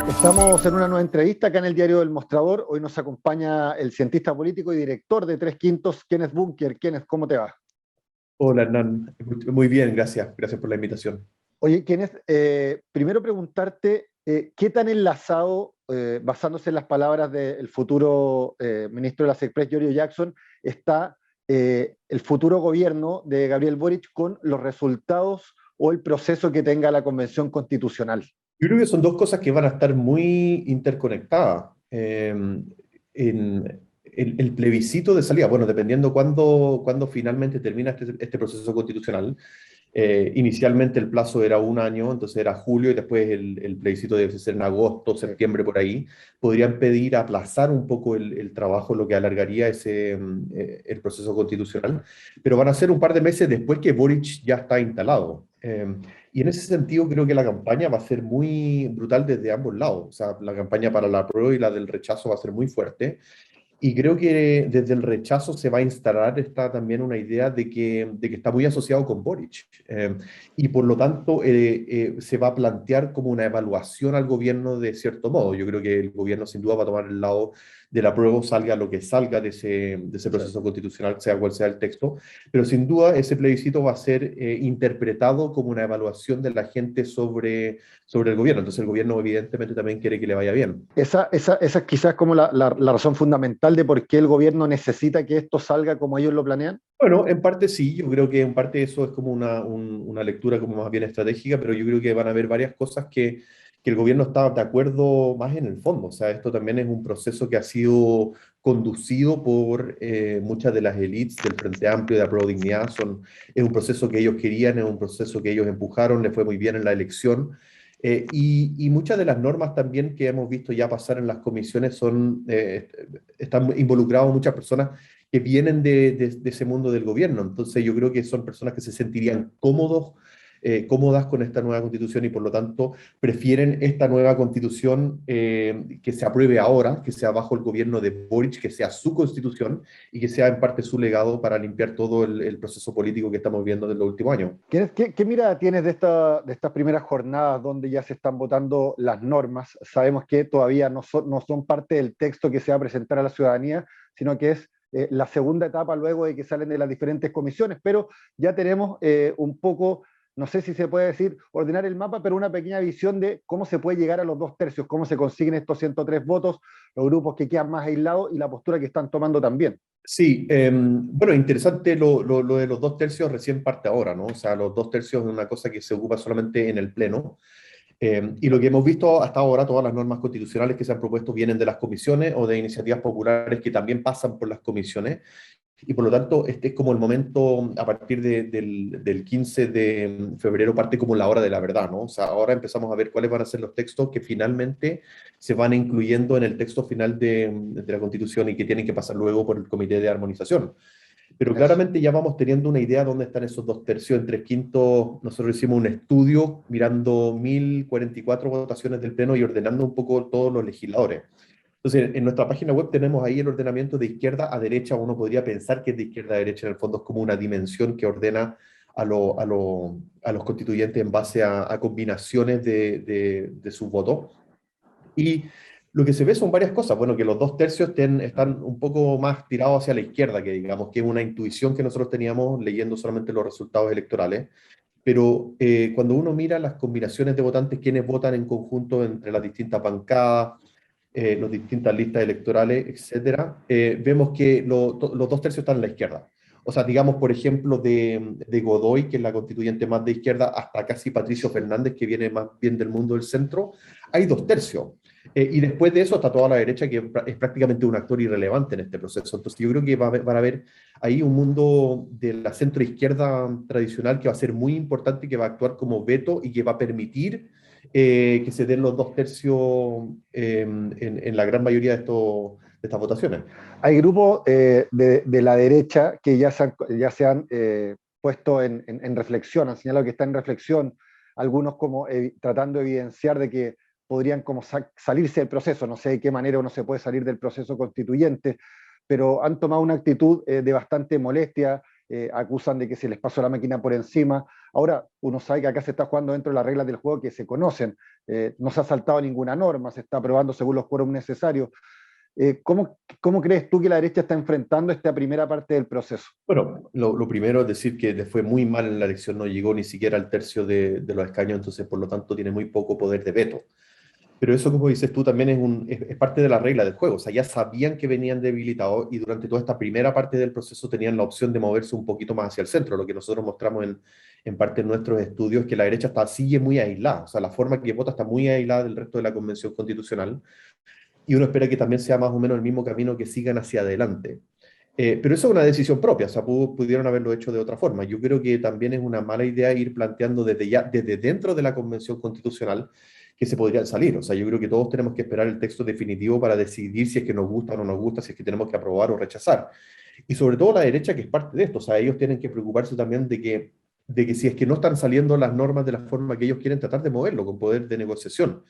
Estamos en una nueva entrevista acá en el Diario del Mostrador. Hoy nos acompaña el cientista político y director de Tres Quintos, Kenneth Bunker. Kenneth, ¿cómo te va? Hola Hernán, muy bien, gracias, gracias por la invitación. Oye, Kenneth, primero preguntarte qué tan enlazado, basándose en las palabras del futuro ministro de las Express, Giorgio Jackson, está el futuro gobierno de Gabriel Boric con los resultados o el proceso que tenga la Convención Constitucional. Yo creo que son dos cosas que van a estar muy interconectadas. El plebiscito de salida, bueno, dependiendo cuándo finalmente termina este proceso constitucional. Inicialmente el plazo era un año, entonces era julio y después el plebiscito debe ser en agosto, Sí. septiembre, por ahí. Podrían pedir aplazar un poco el trabajo, lo que alargaría el proceso constitucional, pero van a ser un par de meses después que Boric ya está instalado. Y en ese sentido creo que la campaña va a ser muy brutal desde ambos lados. O sea, la campaña para la prueba y la del rechazo va a ser muy fuerte. Y creo que desde el rechazo se va a instalar también una idea de que está muy asociado con Boric. Y por lo tanto se va a plantear como una evaluación al gobierno de cierto modo. Yo creo que el gobierno sin duda va a tomar el lado de la prueba, salga lo que salga de ese Sí. proceso constitucional, sea cual sea el texto. Pero sin duda ese plebiscito va a ser interpretado como una evaluación de la gente sobre el gobierno. Entonces el gobierno evidentemente también quiere que le vaya bien. Esa es quizás como la razón fundamental de por qué el gobierno necesita que esto salga como ellos lo planean. Bueno, en parte sí, yo creo que en parte eso es como una lectura como más bien estratégica, pero yo creo que van a haber varias cosas que el gobierno está de acuerdo más en el fondo. O sea, esto también es un proceso que ha sido conducido por muchas de las élites del Frente Amplio de Apruebo Dignidad. Es un proceso que ellos querían, es un proceso que ellos empujaron, le fue muy bien en la elección. Y muchas de las normas también que hemos visto ya pasar en las comisiones están involucrados muchas personas que vienen de ese mundo del gobierno. Entonces yo creo que son personas que se sentirían cómodas con esta nueva constitución y por lo tanto prefieren esta nueva constitución que se apruebe ahora, que sea bajo el gobierno de Boric, que sea su constitución y que sea en parte su legado para limpiar todo el proceso político que estamos viendo en los últimos años. ¿Qué mirada tienes de estas primeras jornadas donde ya se están votando las normas? Sabemos que todavía no son parte del texto que se va a presentar a la ciudadanía, sino que es la segunda etapa luego de que salen de las diferentes comisiones, pero ya tenemos un poco, no sé si se puede decir ordenar el mapa, pero una pequeña visión de cómo se puede llegar a los dos tercios, cómo se consiguen estos 103 votos, los grupos que quedan más aislados y la postura que están tomando también. Sí, bueno, interesante lo de los dos tercios recién parte ahora, ¿no? O sea, los dos tercios es una cosa que se ocupa solamente en el Pleno. Y lo que hemos visto hasta ahora, todas las normas constitucionales que se han propuesto vienen de las comisiones o de iniciativas populares que también pasan por las comisiones. Y por lo tanto, este es como el momento, a partir del 15 de febrero, parte como la hora de la verdad, ¿no? O sea, ahora empezamos a ver cuáles van a ser los textos que finalmente se van incluyendo en el texto final de la Constitución y que tienen que pasar luego por el Comité de Armonización. Pero Eso. claramente ya vamos teniendo una idea de dónde están esos dos tercios. En tres quintos, nosotros hicimos un estudio mirando 1044 votaciones del Pleno y ordenando un poco todos los legisladores. Entonces, en nuestra página web tenemos ahí el ordenamiento de izquierda a derecha. Uno podría pensar que es de izquierda a derecha, en el fondo es como una dimensión que ordena a los constituyentes en base a combinaciones de sus votos. Y lo que se ve son varias cosas. Bueno, que los dos tercios están un poco más tirados hacia la izquierda, que digamos que es una intuición que nosotros teníamos leyendo solamente los resultados electorales. Pero cuando uno mira las combinaciones de votantes, quienes votan en conjunto entre las distintas bancadas, las distintas listas electorales, etcétera, vemos que los dos tercios están en la izquierda. O sea, digamos, por ejemplo, de Godoy, que es la constituyente más de izquierda, hasta casi Patricio Fernández, que viene más bien del mundo del centro, hay dos tercios. Y después de eso está toda la derecha, que es prácticamente un actor irrelevante en este proceso. Entonces yo creo que van a haber ahí un mundo de la centroizquierda tradicional que va a ser muy importante, que va a actuar como veto y que va a permitir que se den los dos tercios en la gran mayoría de estas votaciones. Hay grupos de la derecha que ya se han puesto en reflexión, han señalado que está en reflexión, algunos como tratando de evidenciar de que podrían como salirse del proceso, no sé de qué manera uno se puede salir del proceso constituyente, pero han tomado una actitud de bastante molestia, acusan de que se les pasó la máquina por encima. Ahora, uno sabe que acá se está jugando dentro de las reglas del juego que se conocen. No se ha saltado ninguna norma, se está aprobando según los quórums necesarios. ¿Cómo crees tú que la derecha está enfrentando esta primera parte del proceso? Bueno, lo primero es decir que le fue muy mal en la elección, no llegó ni siquiera al tercio de los escaños, entonces por lo tanto tiene muy poco poder de veto. Pero eso, como dices tú, también es parte de la regla del juego. O sea, ya sabían que venían debilitados y durante toda esta primera parte del proceso tenían la opción de moverse un poquito más hacia el centro. Lo que nosotros mostramos en parte en nuestros estudios es que la derecha sigue muy aislada. O sea, la forma que vota está muy aislada del resto de la Convención Constitucional y uno espera que también sea más o menos el mismo camino que sigan hacia adelante. Pero eso es una decisión propia, o sea, pudieron haberlo hecho de otra forma. Yo creo que también es una mala idea ir planteando desde dentro de la Convención Constitucional que se podrían salir. O sea, yo creo que todos tenemos que esperar el texto definitivo para decidir si es que nos gusta o no nos gusta, si es que tenemos que aprobar o rechazar. Y sobre todo la derecha, que es parte de esto. O sea, ellos tienen que preocuparse también de que si es que no están saliendo las normas de la forma que ellos quieren, tratar de moverlo con poder de negociación.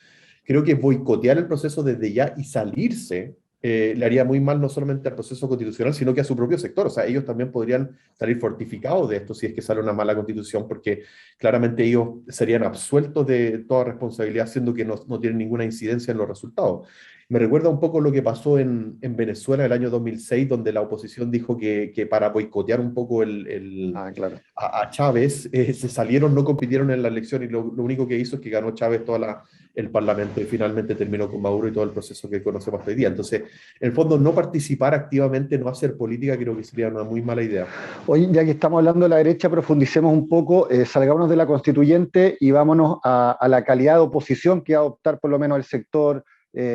Creo que boicotear el proceso desde ya y salirse le haría muy mal no solamente al proceso constitucional, sino que a su propio sector. O sea, ellos también podrían salir fortificados de esto si es que sale una mala constitución, porque claramente ellos serían absueltos de toda responsabilidad, siendo que no tienen ninguna incidencia en los resultados. Me recuerda un poco lo que pasó en Venezuela el año 2006, donde la oposición dijo que para boicotear un poco Claro. a Chávez, se salieron, no compitieron en la elección y lo único que hizo es que ganó Chávez el Parlamento y finalmente terminó con Maduro y todo el proceso que conocemos hoy día. Entonces, en el fondo, no participar activamente, no hacer política, creo que sería una muy mala idea. Hoy, ya que estamos hablando de la derecha, profundicemos un poco, salgámonos de la constituyente y vámonos a la calidad de oposición que va a adoptar por lo menos el sector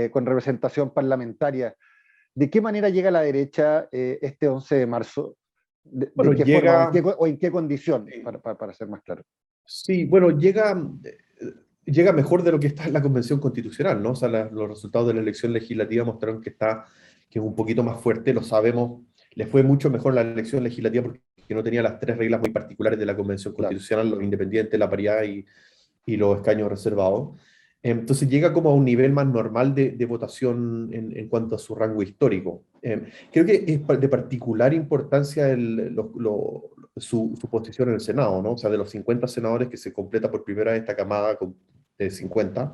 con representación parlamentaria. ¿De qué manera llega la derecha este 11 de marzo? ¿De Bueno, qué forma llega, o en qué condición, eh, para ser más claro? sí, bueno, llega mejor de lo que está en la Convención Constitucional, ¿no? O sea, los resultados de la elección legislativa mostraron que es un poquito más fuerte, lo sabemos, le fue mucho mejor la elección legislativa porque no tenía las tres reglas muy particulares de la Convención Claro. Constitucional, los independientes, la paridad y los escaños reservados. Entonces llega como a un nivel más normal de votación en cuanto a su rango histórico. Creo que es de particular importancia su posición en el Senado, ¿no? O sea, de los 50 senadores que se completa por primera vez esta camada de 50,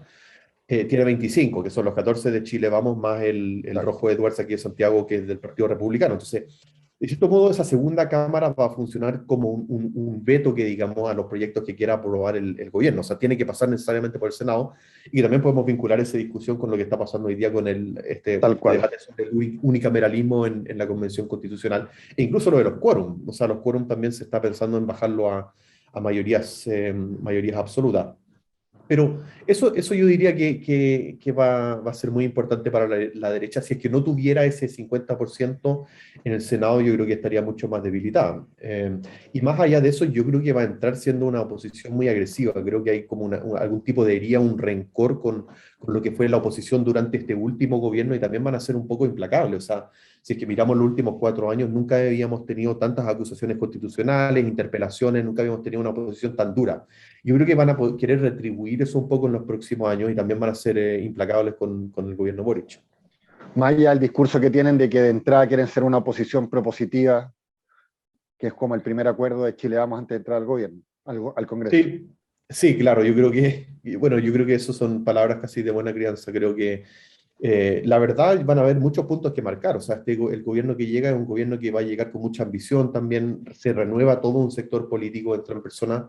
tiene 25, que son los 14 de Chile Vamos, más el Claro. Rojo Edwards aquí de Santiago, que es del Partido Republicano. Entonces, de cierto modo, esa segunda Cámara va a funcionar como un veto que, digamos, a los proyectos que quiera aprobar el gobierno. O sea, tiene que pasar necesariamente por el Senado y también podemos vincular esa discusión con lo que está pasando hoy día con Tal este cual. debate sobre el unicameralismo en la Convención Constitucional e incluso lo de los quórum. O sea, los quórum también se está pensando en bajarlo a mayorías absolutas. Pero eso yo diría que va a ser muy importante para la derecha. Si es que no tuviera ese 50% en el Senado, yo creo que estaría mucho más debilitada. Y más allá de eso, yo creo que va a entrar siendo una oposición muy agresiva. Creo que hay como algún tipo de herida, un rencor con lo que fue la oposición durante este último gobierno y también van a ser un poco implacables. O sea, si es que miramos los últimos 4 años, nunca habíamos tenido tantas acusaciones constitucionales, interpelaciones, nunca habíamos tenido una oposición tan dura. Yo creo que van a querer retribuir eso un poco en los próximos años y también van a ser implacables con el gobierno Boric. Más allá del discurso que tienen de que de entrada quieren ser una oposición propositiva, que es como el primer acuerdo de Chile Vamos antes de entrar al gobierno, al Congreso. Sí, sí, claro, yo creo que eso son palabras casi de buena crianza. Creo que la verdad van a haber muchos puntos que marcar. O sea, el gobierno que llega es un gobierno que va a llegar con mucha ambición, también se renueva todo un sector político, entran personas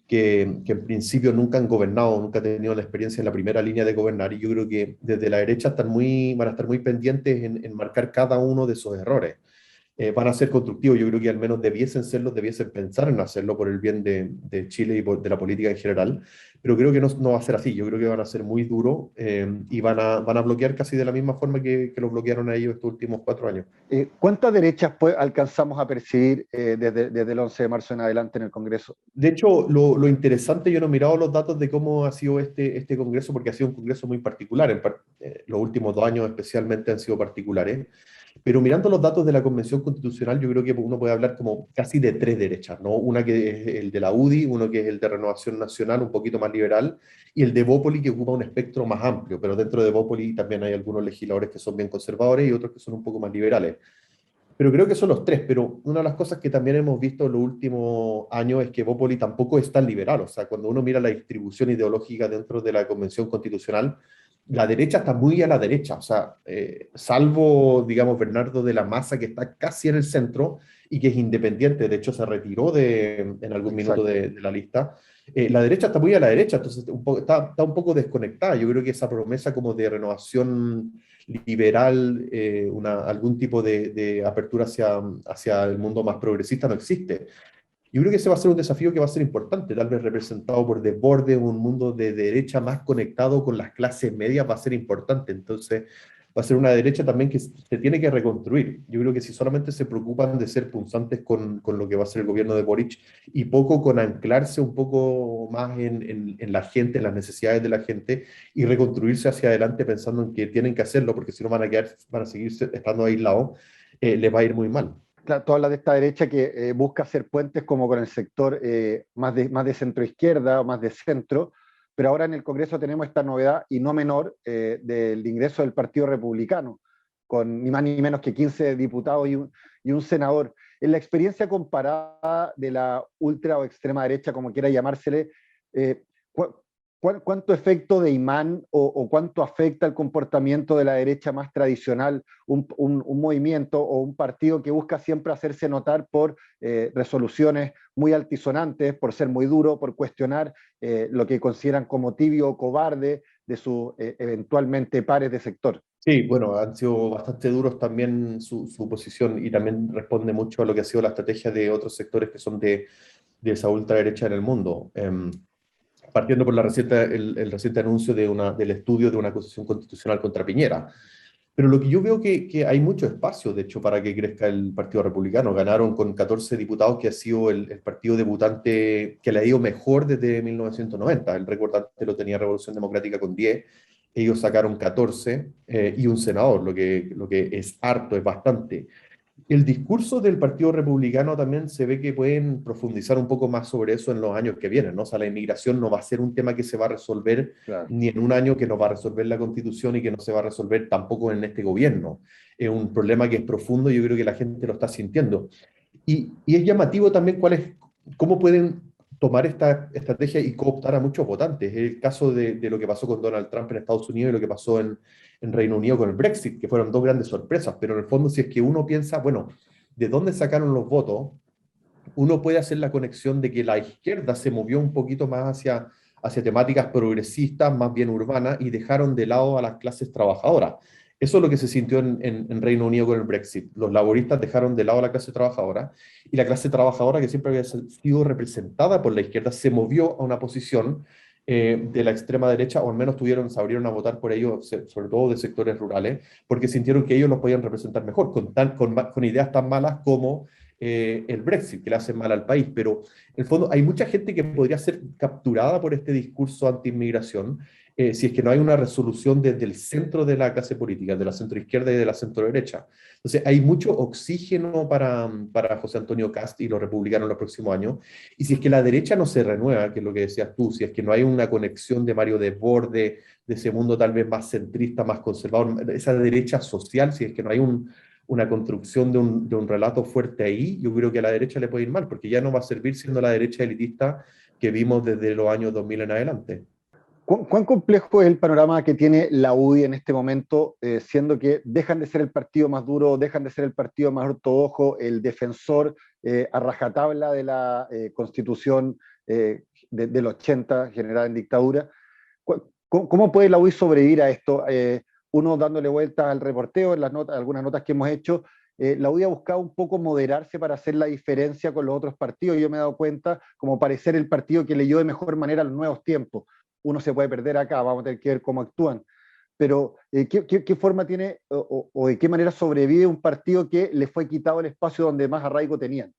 que en principio nunca han gobernado, nunca han tenido la experiencia en la primera línea de gobernar, y yo creo que desde la derecha van a estar muy pendientes en marcar cada uno de esos errores. Van a ser constructivos, yo creo que al menos debiesen serlo, debiesen pensar en hacerlo por el bien de Chile y de la política en general, pero creo que no va a ser así. Yo creo que van a ser muy duros y van a bloquear casi de la misma forma que los bloquearon a ellos estos últimos 4 años. ¿Cuántas derechas alcanzamos a percibir desde el 11 de marzo en adelante en el Congreso? De hecho, lo interesante, yo no he mirado los datos de cómo ha sido este congreso, porque ha sido un congreso muy particular. Los últimos 2 años especialmente han sido particulares. Pero mirando los datos de la Convención Constitucional, yo creo que uno puede hablar como casi de tres derechas, ¿no? Una que es el de la UDI, uno que es el de Renovación Nacional, un poquito más liberal, y el de Bópoli, que ocupa un espectro más amplio, pero dentro de Bópoli también hay algunos legisladores que son bien conservadores y otros que son un poco más liberales. Pero creo que son los tres, pero una de las cosas que también hemos visto en los últimos años es que Bópoli tampoco es tan liberal, o sea, cuando uno mira la distribución ideológica dentro de la Convención Constitucional, la derecha está muy a la derecha, o sea, salvo, digamos, Bernardo de la Maza, que está casi en el centro y que es independiente, de hecho se retiró en algún minuto Exacto. de la lista, la derecha está muy a la derecha, entonces está un poco desconectada. Yo creo que esa promesa como de renovación liberal, algún tipo de apertura hacia el mundo más progresista no existe. Yo creo que ese va a ser un desafío que va a ser importante, tal vez representado por Desbordes, un mundo de derecha más conectado con las clases medias va a ser importante. Entonces, va a ser una derecha también que se tiene que reconstruir. Yo creo que si solamente se preocupan de ser punzantes con lo que va a ser el gobierno de Boric y poco con anclarse un poco más en la gente, en las necesidades de la gente y reconstruirse hacia adelante pensando en que tienen que hacerlo, porque si no van a seguir estando aislados, les va a ir muy mal. Claro, tú hablas de esta derecha que busca hacer puentes como con el sector más de centro izquierda o más de centro, pero ahora en el Congreso tenemos esta novedad y no menor del ingreso del Partido Republicano, con ni más ni menos que 15 diputados y un senador. En la experiencia comparada de la ultra o extrema derecha, como quiera llamársele, eh, ¿cu ¿cuánto efecto de imán o cuánto afecta el comportamiento de la derecha más tradicional, un movimiento o un partido que busca siempre hacerse notar por resoluciones muy altisonantes, por ser muy duro, por cuestionar lo que consideran como tibio o cobarde de sus eventualmente pares de sector? Sí, bueno, han sido bastante duros también su posición y también responde mucho a lo que ha sido la estrategia de otros sectores que son de esa ultraderecha en el mundo. Partiendo por el reciente anuncio del estudio de una acusación constitucional contra Piñera. Pero lo que yo veo que hay mucho espacio, de hecho, para que crezca el Partido Republicano. Ganaron con 14 diputados, que ha sido el partido debutante que le ha ido mejor desde 1990. El récord antes lo tenía Revolución Democrática con 10. Ellos sacaron 14 y un senador, lo que es harto, es bastante. El discurso del Partido Republicano también se ve que pueden profundizar un poco más sobre eso en los años que vienen, ¿no? O sea, la inmigración no va a ser un tema que se va a resolver Claro. ni en un año, que no va a resolver la Constitución y que no se va a resolver tampoco en este gobierno. Es un problema que es profundo y yo creo que la gente lo está sintiendo. Y es llamativo también cómo pueden tomar esta estrategia y cooptar a muchos votantes. Es el caso de lo que pasó con Donald Trump en Estados Unidos y lo que pasó en Reino Unido con el Brexit, que fueron dos grandes sorpresas, pero en el fondo si es que uno piensa, bueno, ¿de dónde sacaron los votos? Uno puede hacer la conexión de que la izquierda se movió un poquito más hacia temáticas progresistas, más bien urbanas, y dejaron de lado a las clases trabajadoras. Eso es lo que se sintió en Reino Unido con el Brexit. Los laboristas dejaron de lado a la clase trabajadora y la clase trabajadora, que siempre había sido representada por la izquierda, se movió a una posición de la extrema derecha, o al menos se abrieron a votar por ellos, sobre todo de sectores rurales, porque sintieron que ellos los podían representar mejor, con ideas tan malas como el Brexit, que le hace mal al país. Pero en el fondo hay mucha gente que podría ser capturada por este discurso anti-inmigración si es que no hay una resolución desde el centro de la clase política, de la centroizquierda y de la centroderecha. Entonces hay mucho oxígeno para José Antonio Kast y los republicanos en los próximos años. Y si es que la derecha no se renueva, que es lo que decías tú, si es que no hay una conexión de Mario Desbordes, de ese mundo tal vez más centrista, más conservador, esa derecha social, si es que no hay una construcción de un relato fuerte ahí, yo creo que a la derecha le puede ir mal, porque ya no va a servir siendo la derecha elitista que vimos desde los años 2000 en adelante. ¿Cuán complejo es el panorama que tiene la UDI en este momento, siendo que dejan de ser el partido más duro, dejan de ser el partido más ortodoxo, el defensor a rajatabla de la constitución del 80 generada en dictadura? ¿Cómo puede la UDI sobrevivir a esto? Uno dándole vueltas al reporteo, en algunas notas que hemos hecho, la UDI ha buscado un poco moderarse para hacer la diferencia con los otros partidos. Yo me he dado cuenta como parecer el partido que leyó de mejor manera los nuevos tiempos. Uno se puede perder acá, vamos a tener que ver cómo actúan. Pero, ¿qué forma tiene o de qué manera sobrevive un partido que le fue quitado el espacio donde más arraigo tenían?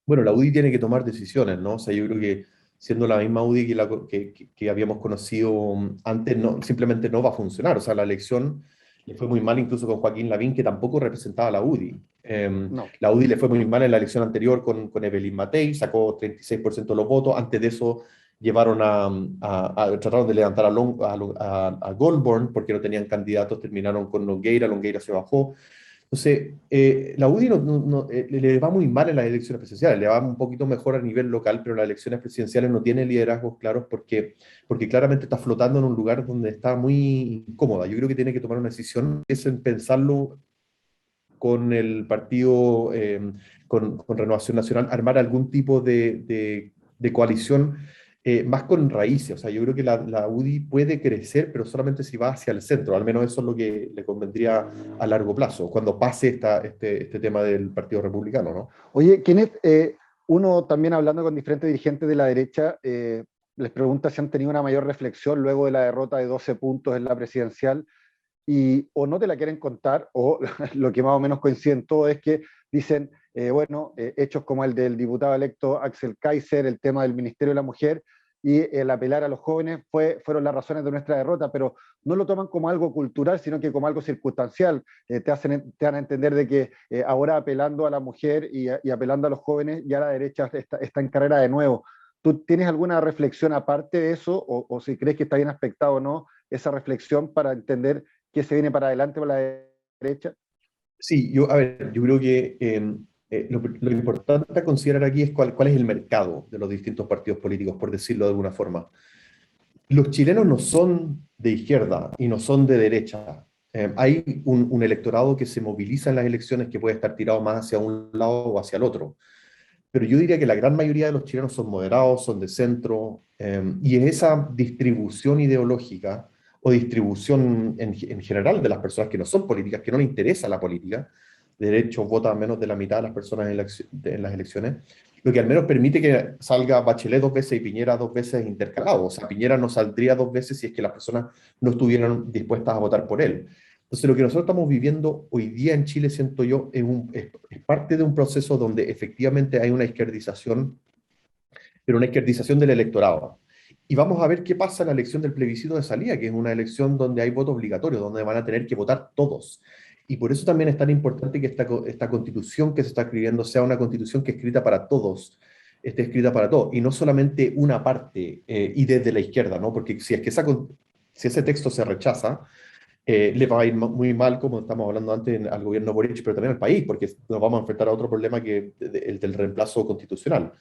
Bueno, la UDI tiene que tomar decisiones, ¿no? O sea, yo creo que siendo la misma UDI que habíamos conocido antes, no, simplemente no va a funcionar. O sea, la elección le fue muy mal incluso con Joaquín Lavín, que tampoco representaba a la UDI. No. La UDI le fue muy mal en la elección anterior con Evelyn Matei, sacó 36% de los votos. Antes de eso trataron de levantar a Goldborn porque no tenían candidatos, terminaron con Longueira se bajó. Entonces, la UDI le va muy mal en las elecciones presidenciales, le va un poquito mejor a nivel local, pero en las elecciones presidenciales no tiene liderazgos claros porque claramente está flotando en un lugar donde está muy incómoda. Yo creo que tiene que tomar una decisión, es en pensarlo con el partido, con Renovación Nacional, armar algún tipo de coalición más con raíces. O sea, yo creo que la UDI puede crecer, pero solamente si va hacia el centro. Al menos eso es lo que le convendría a largo plazo, cuando pase este tema del Partido Republicano, ¿no? Oye, Kenneth, uno también hablando con diferentes dirigentes de la derecha, les pregunta si han tenido una mayor reflexión luego de la derrota de 12 puntos en la presidencial y o no te la quieren contar, o lo que más o menos coincide en todo es que dicen, bueno, hechos como el del diputado electo Axel Kaiser, el tema del Ministerio de la Mujer y el apelar a los jóvenes fueron las razones de nuestra derrota, pero no lo toman como algo cultural, sino que como algo circunstancial. Te dan a entender de que ahora apelando a la mujer y apelando a los jóvenes, ya la derecha está en carrera de nuevo. ¿Tú tienes alguna reflexión aparte de eso, o si crees que está bien aspectado o no, esa reflexión para entender qué se viene para adelante por la derecha? Sí, a ver, yo creo que lo importante a considerar aquí es cuál es el mercado de los distintos partidos políticos, por decirlo de alguna forma. Los chilenos no son de izquierda y no son de derecha. Hay un electorado que se moviliza en las elecciones que puede estar tirado más hacia un lado o hacia el otro. Pero yo diría que la gran mayoría de los chilenos son moderados, son de centro, y en esa distribución ideológica o distribución en general de las personas que no son políticas, que no les interesa la política, de hecho vota menos de la mitad de las personas en las elecciones, lo que al menos permite que salga Bachelet 2 veces y Piñera 2 veces intercalado. O sea, Piñera no saldría 2 veces si es que las personas no estuvieran dispuestas a votar por él. Entonces, lo que nosotros estamos viviendo hoy día en Chile, siento yo, es parte de un proceso donde efectivamente hay una izquierdización, pero una izquierdización del electorado. Y vamos a ver qué pasa en la elección del plebiscito de salida, que es una elección donde hay voto obligatorio, donde van a tener que votar todos. Y por eso también es tan importante que esta constitución que se está escribiendo sea una constitución que es escrita para todos, esté escrita para todos, y no solamente una parte y desde la izquierda, ¿no? Porque si es que si ese texto se rechaza, le va a ir muy mal, como estamos hablando antes, al gobierno Boric, pero también al país, porque nos vamos a enfrentar a otro problema que el del reemplazo constitucional.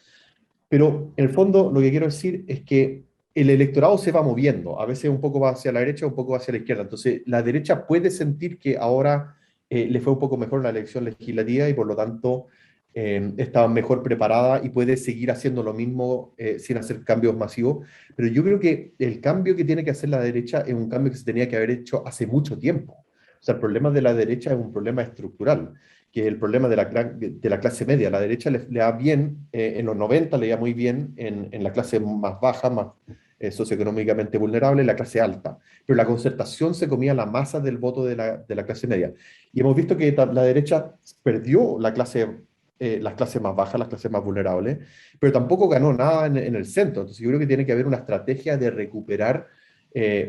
Pero en el fondo lo que quiero decir es que el electorado se va moviendo, a veces un poco va hacia la derecha, un poco va hacia la izquierda. Entonces, la derecha puede sentir que ahora le fue un poco mejor la elección legislativa y por lo tanto está mejor preparada y puede seguir haciendo lo mismo sin hacer cambios masivos. Pero yo creo que el cambio que tiene que hacer la derecha es un cambio que se tenía que haber hecho hace mucho tiempo. O sea, el problema de la derecha es un problema estructural, que es el problema de la clase media. La derecha le da bien, en los 90 le da muy bien en la clase más baja, más socioeconómicamente vulnerable, la clase alta. Pero la concertación se comía la masa del voto de la clase media. Y hemos visto que la derecha perdió las clases más bajas, las clases más vulnerables, pero tampoco ganó nada en el centro. Entonces yo creo que tiene que haber una estrategia de recuperar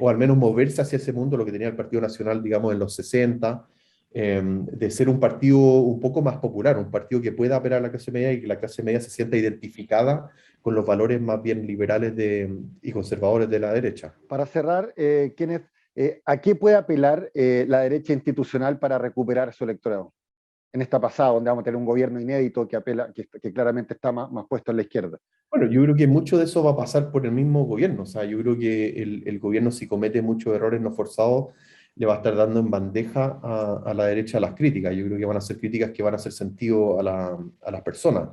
o al menos moverse hacia ese mundo, lo que tenía el Partido Nacional, digamos, en los 60, de ser un partido un poco más popular, un partido que pueda apelar a la clase media y que la clase media se sienta identificada con los valores más bien liberales y conservadores de la derecha. Para cerrar, Kenneth, ¿a qué puede apelar la derecha institucional para recuperar su electorado? En esta pasada, donde vamos a tener un gobierno inédito que apela, que claramente está más puesto en la izquierda. Bueno, yo creo que mucho de eso va a pasar por el mismo gobierno. O sea, yo creo que el gobierno, si comete muchos errores no forzados, le va a estar dando en bandeja a la derecha las críticas. Yo creo que van a ser críticas que van a hacer sentido a las personas.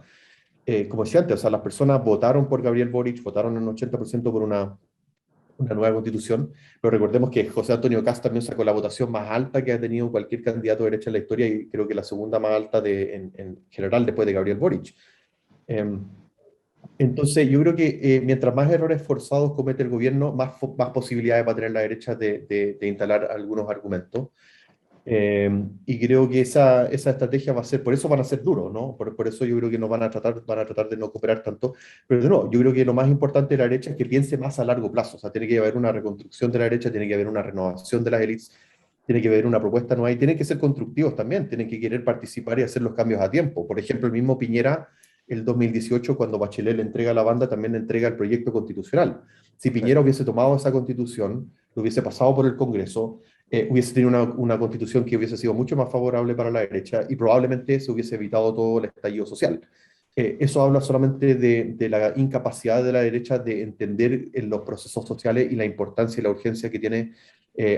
Como decía antes, o sea, las personas votaron por Gabriel Boric, votaron en un 80% por una nueva constitución, pero recordemos que José Antonio Kast también sacó la votación más alta que ha tenido cualquier candidato de derecha en la historia y creo que la segunda más alta en general después de Gabriel Boric. Eh, entonces, yo creo que mientras más errores forzados comete el gobierno, más posibilidades va a tener la derecha de instalar algunos argumentos. Y creo que esa estrategia va a ser, por eso van a ser duros, ¿no? Por eso yo creo que nos van a tratar de no cooperar tanto. Pero no, yo creo que lo más importante de la derecha es que piense más a largo plazo. O sea, tiene que haber una reconstrucción de la derecha, tiene que haber una renovación de las élites, tiene que haber una propuesta nueva y tienen que ser constructivos también, tienen que querer participar y hacer los cambios a tiempo. Por ejemplo, el mismo Piñera, el 2018, cuando Bachelet le entrega a la banda, también le entrega el proyecto constitucional. Si Sí. Piñera hubiese tomado esa constitución, lo hubiese pasado por el Congreso, hubiese tenido una constitución que hubiese sido mucho más favorable para la derecha y probablemente se hubiese evitado todo el estallido social. Eso habla solamente de la incapacidad de la derecha de entender en los procesos sociales y la importancia y la urgencia que tiene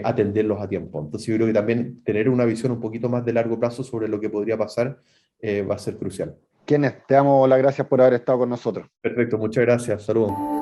atenderlos a tiempo. Entonces yo creo que también tener una visión un poquito más de largo plazo sobre lo que podría pasar va a ser crucial. Kenneth, te damos las gracias por haber estado con nosotros. Perfecto, muchas gracias. Saludos.